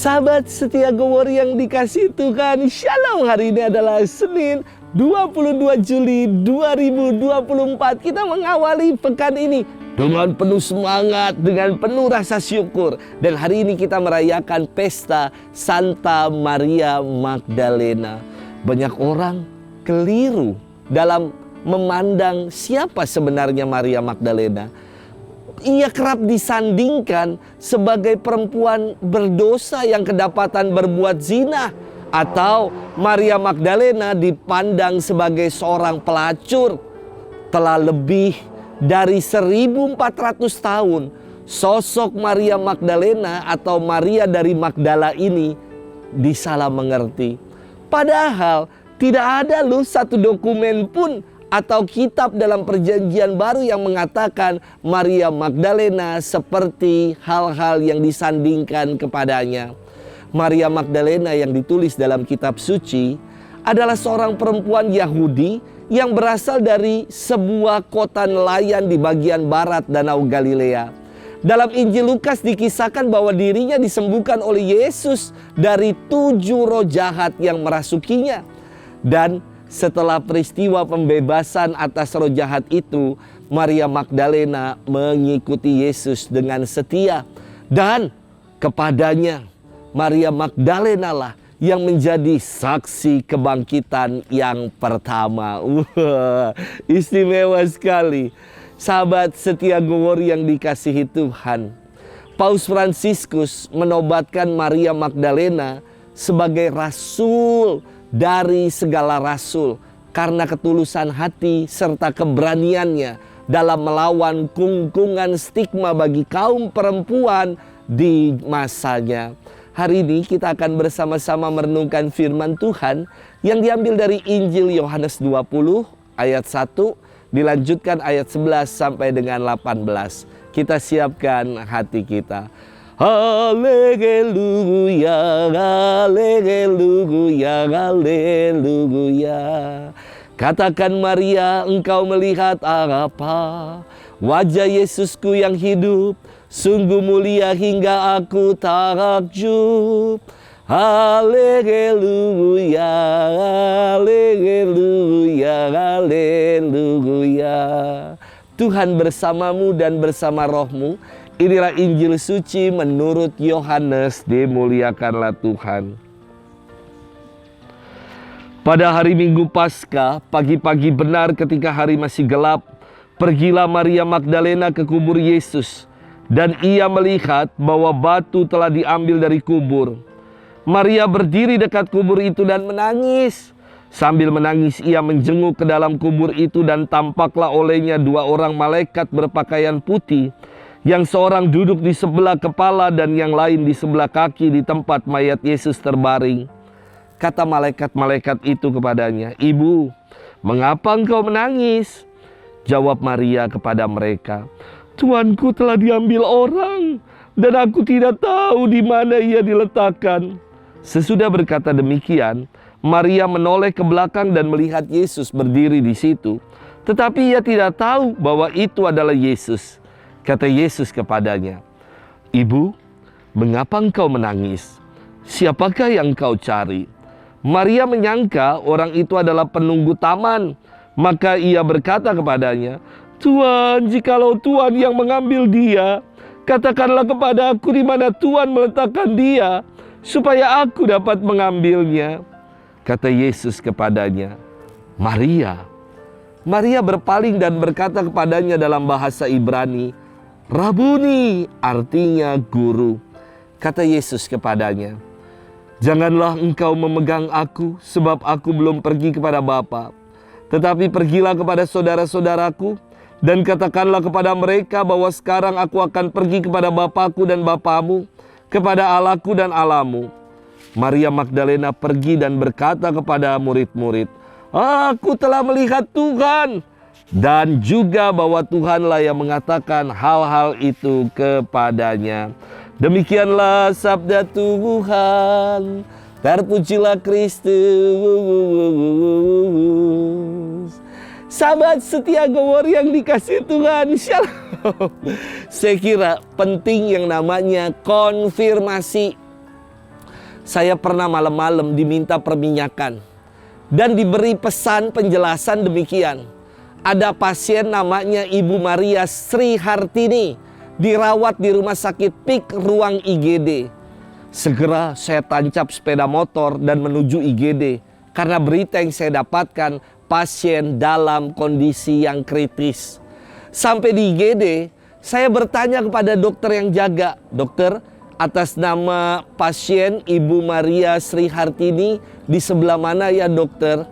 Sahabat setia Gowor yang dikasih Tuhan, Shalom. Hari ini adalah Senin 22 Juli 2024. Kita mengawali pekan ini dengan penuh semangat, dengan penuh rasa syukur. Dan hari ini kita merayakan pesta Santa Maria Magdalena. Banyak orang keliru dalam memandang siapa sebenarnya Maria Magdalena. Ia kerap disandingkan sebagai perempuan berdosa yang kedapatan berbuat zina, atau Maria Magdalena dipandang sebagai seorang pelacur. Telah lebih dari 1400 tahun sosok Maria Magdalena atau Maria dari Magdala ini disalah mengerti. Padahal tidak ada satu dokumen pun atau kitab dalam perjanjian baru yang mengatakan Maria Magdalena seperti hal-hal yang disandingkan kepadanya. Maria Magdalena yang ditulis dalam kitab suci adalah seorang perempuan Yahudi yang berasal dari sebuah kota nelayan di bagian barat Danau Galilea. Dalam Injil Lukas dikisahkan bahwa dirinya disembuhkan oleh Yesus dari 7 roh jahat yang merasukinya. Dan setelah peristiwa pembebasan atas roh jahat itu, Maria Magdalena mengikuti Yesus dengan setia. Dan kepadanya Maria Magdalena lah yang menjadi saksi kebangkitan yang pertama. Istimewa sekali. Sahabat setia Gowor yang dikasihi Tuhan, Paus Fransiskus menobatkan Maria Magdalena sebagai rasul dari segala rasul karena ketulusan hati serta keberaniannya dalam melawan kungkungan stigma bagi kaum perempuan di masanya. Hari ini kita akan bersama-sama merenungkan firman Tuhan yang diambil dari Injil Yohanes 20 ayat 1, dilanjutkan ayat 11 sampai dengan 18. Kita siapkan hati kita. Haleluya, haleluya, haleluya. Katakan Maria, engkau melihat apa? Wajah Yesusku yang hidup, sungguh mulia hingga aku takjub. Haleluya, haleluya, haleluya. Tuhan bersamamu dan bersama rohmu. Inilah Injil suci menurut Yohanes, dimuliakanlah Tuhan. Pada hari Minggu Paskah, pagi-pagi benar ketika hari masih gelap, pergilah Maria Magdalena ke kubur Yesus. Dan ia melihat bahwa batu telah diambil dari kubur. Maria berdiri dekat kubur itu dan menangis. Sambil menangis ia menjenguk ke dalam kubur itu dan tampaklah olehnya 2 orang malaikat berpakaian putih. Yang seorang duduk di sebelah kepala dan yang lain di sebelah kaki di tempat mayat Yesus terbaring. Kata malaikat-malaikat itu kepadanya, "Ibu, mengapa engkau menangis?" Jawab Maria kepada mereka, "Tuanku telah diambil orang dan aku tidak tahu di mana ia diletakkan." Sesudah berkata demikian, Maria menoleh ke belakang dan melihat Yesus berdiri di situ. Tetapi ia tidak tahu bahwa itu adalah Yesus. Kata Yesus kepadanya, "Ibu, mengapa engkau menangis? Siapakah yang engkau cari?" Maria menyangka orang itu adalah penunggu taman. Maka ia berkata kepadanya, "Tuan, jikalau Tuan yang mengambil dia, katakanlah kepada aku di mana Tuan meletakkan dia, supaya aku dapat mengambilnya." Kata Yesus kepadanya, "Maria." Maria berpaling dan berkata kepadanya dalam bahasa Ibrani, "Rabuni," artinya guru. Kata Yesus kepadanya, "Janganlah engkau memegang aku, sebab aku belum pergi kepada Bapa. Tetapi pergilah kepada saudara-saudaraku, dan katakanlah kepada mereka bahwa sekarang aku akan pergi kepada Bapakku dan Bapamu, kepada Allahku dan Allahmu." Maria Magdalena pergi dan berkata kepada murid-murid, "Aku telah melihat Tuhan." Dan juga bahwa Tuhanlah yang mengatakan hal-hal itu kepadanya. Demikianlah sabda Tuhan. Terpujilah Kristus. Sahabat setia Gowor yang dikasih Tuhan, Shalom. Saya kira penting yang namanya konfirmasi. saya pernah malam-malam diminta perminyakan. Dan diberi pesan penjelasan demikian. Ada pasien namanya Ibu Maria Sri Hartini, dirawat di rumah sakit PIK ruang IGD. Segera saya tancap sepeda motor dan menuju IGD. Karena berita yang saya dapatkan, pasien dalam kondisi yang kritis. Sampai di IGD, saya bertanya kepada dokter yang jaga, "Dokter, atas nama pasien Ibu Maria Sri Hartini di sebelah mana ya dokter?"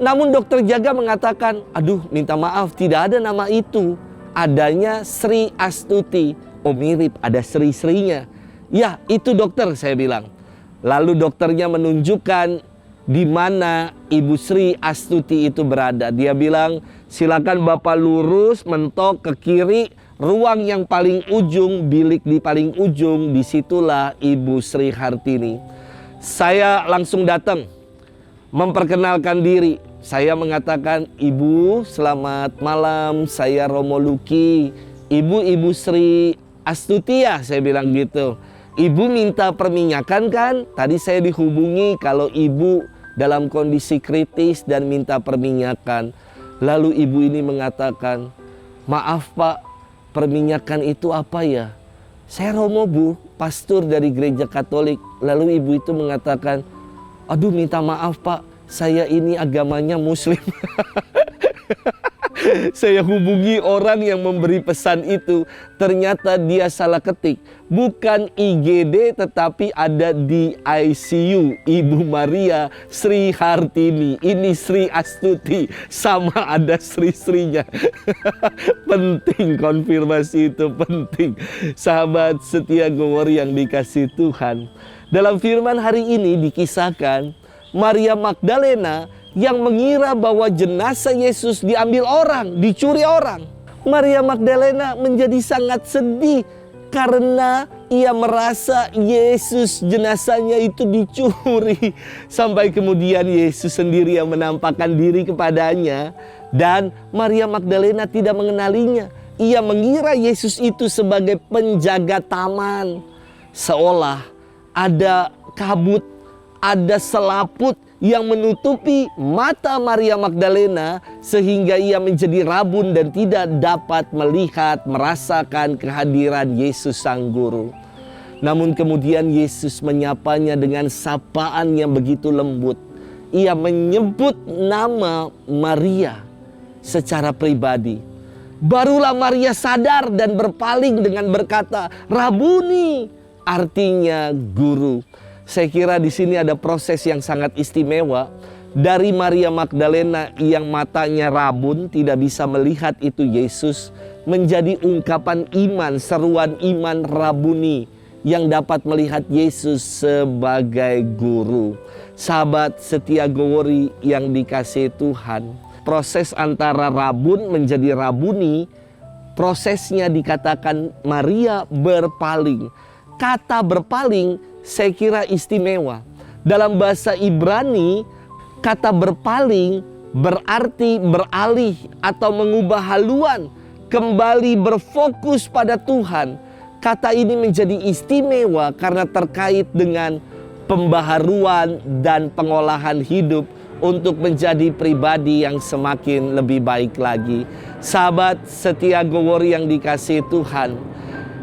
Namun dokter jaga mengatakan, "Aduh, minta maaf, tidak ada nama itu. Adanya Sri Astuti." Oh, mirip, ada Sri-Srinya. "Ya, itu dokter," saya bilang. Lalu dokternya menunjukkan di mana Ibu Sri Astuti itu berada. Dia bilang, "Silakan Bapak lurus, mentok ke kiri. Ruang yang paling ujung, bilik di paling ujung, disitulah Ibu Sri Hartini." Saya langsung datang, memperkenalkan diri. Saya mengatakan, "Ibu, selamat malam, saya Romo Luki. Ibu Sri Astuti ya?" Saya bilang gitu. "Ibu minta perminyakan kan? Tadi saya dihubungi kalau ibu dalam kondisi kritis dan minta perminyakan." Lalu ibu ini mengatakan, "Maaf Pak, perminyakan itu apa ya?" "Saya Romo Bu, pastor dari gereja Katolik." Lalu ibu itu mengatakan, "Aduh, minta maaf Pak, saya ini agamanya Muslim." Saya hubungi orang yang memberi pesan itu. Ternyata dia salah ketik. Bukan IGD tetapi ada di ICU. Ibu Maria Sri Hartini. Ini Sri Astuti. Sama ada Sri-Srinya. Penting konfirmasi itu, penting. Sahabat setia Gowor yang dikasih Tuhan. Dalam firman hari ini dikisahkan Maria Magdalena yang mengira bahwa jenazah Yesus diambil orang, dicuri orang. Maria Magdalena menjadi sangat sedih karena ia merasa Yesus jenazahnya itu dicuri. Sampai kemudian Yesus sendiri yang menampakkan diri kepadanya dan Maria Magdalena tidak mengenalinya. Ia mengira Yesus itu sebagai penjaga taman. Seolah ada kabut, ada selaput yang menutupi mata Maria Magdalena sehingga ia menjadi rabun dan tidak dapat melihat, merasakan kehadiran Yesus Sang Guru. Namun kemudian Yesus menyapanya dengan sapaan yang begitu lembut. Ia menyebut nama Maria secara pribadi. Barulah Maria sadar dan berpaling dengan berkata, "Rabuni," artinya guru. Saya kira di sini ada proses yang sangat istimewa dari Maria Magdalena yang matanya rabun, tidak bisa melihat itu Yesus, menjadi ungkapan iman, seruan iman Rabuni yang dapat melihat Yesus sebagai guru. Sahabat setia Gowori yang dikasihi Tuhan, proses antara rabun menjadi Rabuni, prosesnya dikatakan Maria berpaling. Kata berpaling saya kira istimewa. Dalam bahasa Ibrani, kata berpaling berarti beralih atau mengubah haluan, kembali berfokus pada Tuhan. Kata ini menjadi istimewa karena terkait dengan pembaharuan dan pengolahan hidup untuk menjadi pribadi yang semakin lebih baik lagi. Sahabat setia Gowori yang dikasihi Tuhan,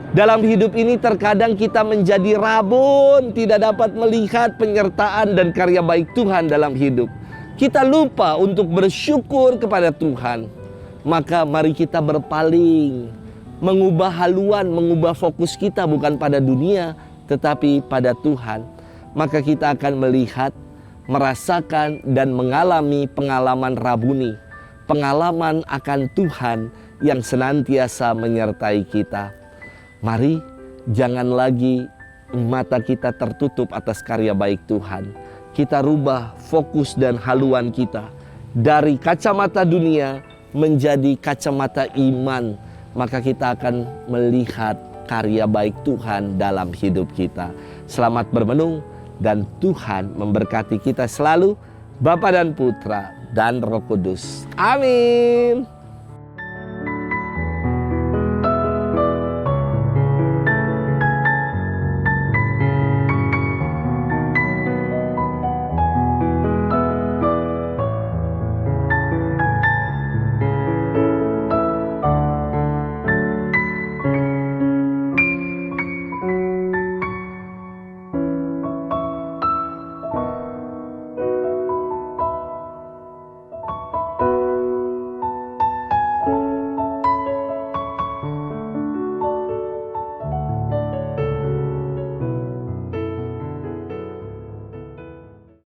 dalam hidup ini terkadang kita menjadi rabun, tidak dapat melihat penyertaan dan karya baik Tuhan dalam hidup. Kita lupa untuk bersyukur kepada Tuhan. Maka mari kita berpaling, mengubah haluan, mengubah fokus kita bukan pada dunia, tetapi pada Tuhan. Maka kita akan melihat, merasakan dan mengalami pengalaman Rabuni. Pengalaman akan Tuhan yang senantiasa menyertai kita. Mari jangan lagi mata kita tertutup atas karya baik Tuhan. Kita rubah fokus dan haluan kita dari kacamata dunia menjadi kacamata iman. Maka kita akan melihat karya baik Tuhan dalam hidup kita. Selamat bermenung dan Tuhan memberkati kita selalu, Bapa dan Putra dan Roh Kudus. Amin.